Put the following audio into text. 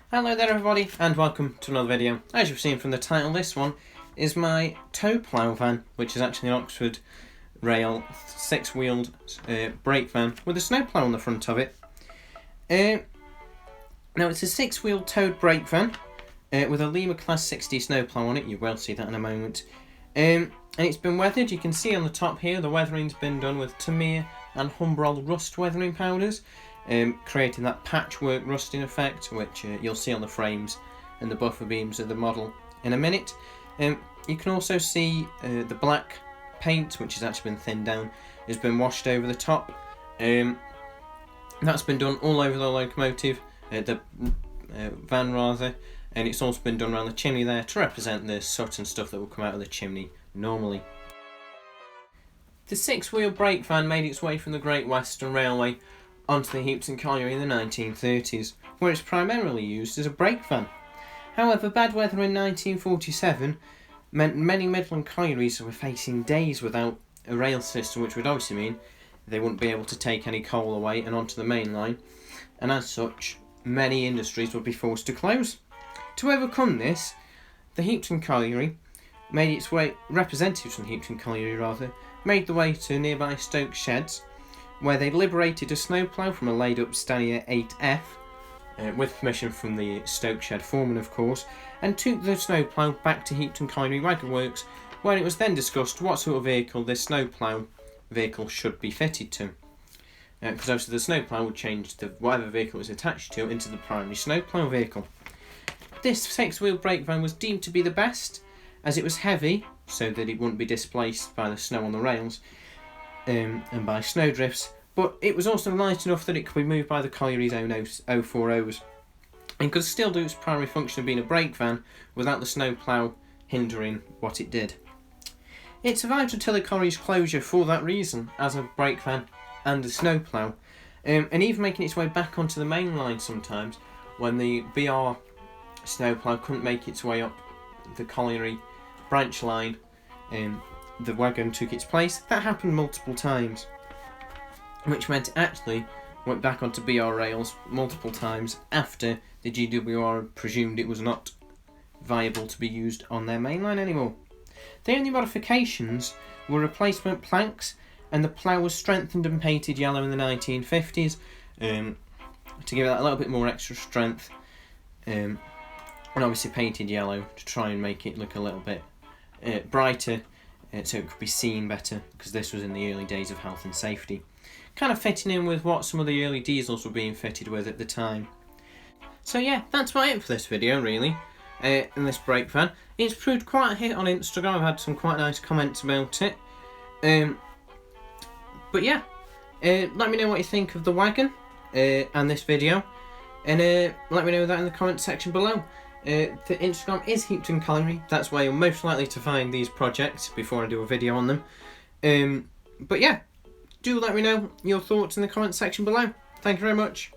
Hello there everybody and welcome to another video. As you've seen from the title, this one is my tow plough van, which is actually an Oxford rail 6-wheeled brake van with a snowplough on the front of it. Now it's a 6-wheeled towed brake van with a Lima Class 60 snowplough on it. You will see that in a moment. And it's been weathered. You can see on the top here the weathering's been done with Tamiya and Humbrol rust weathering powders, creating that patchwork rusting effect, which you'll see on the frames and the buffer beams of the model in a minute. You can also see the black paint, which has actually been thinned down, has been washed over the top. That's been done all over the locomotive, the van rather, and it's also been done around the chimney there to represent the soot and stuff that will come out of the chimney normally. The 6-wheel brake van made its way from the Great Western Railway onto the Heapton Colliery in the 1930s, where it's primarily used as a brake van. However, bad weather in 1947 meant many Midland collieries were facing days without a rail system, which would obviously mean they wouldn't be able to take any coal away and onto the main line, and as such, many industries would be forced to close. To overcome this, the Heapton Colliery made its way, representatives from Heapton Colliery rather, made the way to nearby Stoke Sheds, where they liberated a snowplough from a laid-up Stanier 8F, with permission from the Stoke Shed foreman of course, and took the snowplough back to Heapton Colliery Wagon Works, where it was then discussed what sort of vehicle this snowplough vehicle should be fitted to. Because obviously the snowplough would change whatever vehicle it was attached to into the primary snowplough vehicle. This 6-wheel brake van was deemed to be the best, as it was heavy, so that it wouldn't be displaced by the snow on the rails, and by snowdrifts, but it was also light enough that it could be moved by the colliery's own 040s, and could still do its primary function of being a brake van without the snowplough hindering what it did. It survived until the colliery's closure for that reason, as a brake van and a snowplough, and even making its way back onto the main line sometimes when the BR snowplough couldn't make its way up the colliery branch line. The wagon took its place. That happened multiple times, which meant it actually went back onto BR rails multiple times after the GWR presumed it was not viable to be used on their main line anymore. The only modifications were replacement planks, and the plough was strengthened and painted yellow in the 1950s to give it that little bit more extra strength, and obviously painted yellow to try and make it look a little bit brighter, so it could be seen better, because this was in the early days of health and safety. Kind of fitting in with what some of the early diesels were being fitted with at the time. So yeah, that's about it for this video really, in this brake van. It's proved quite a hit on Instagram. I've had some quite nice comments about it. But yeah, let me know what you think of the wagon and this video, and let me know that in the comment section below. The Instagram is Heapton Colliery. That's where you're most likely to find these projects before I do a video on them. But yeah, do let me know your thoughts in the comment section below. Thank you very much.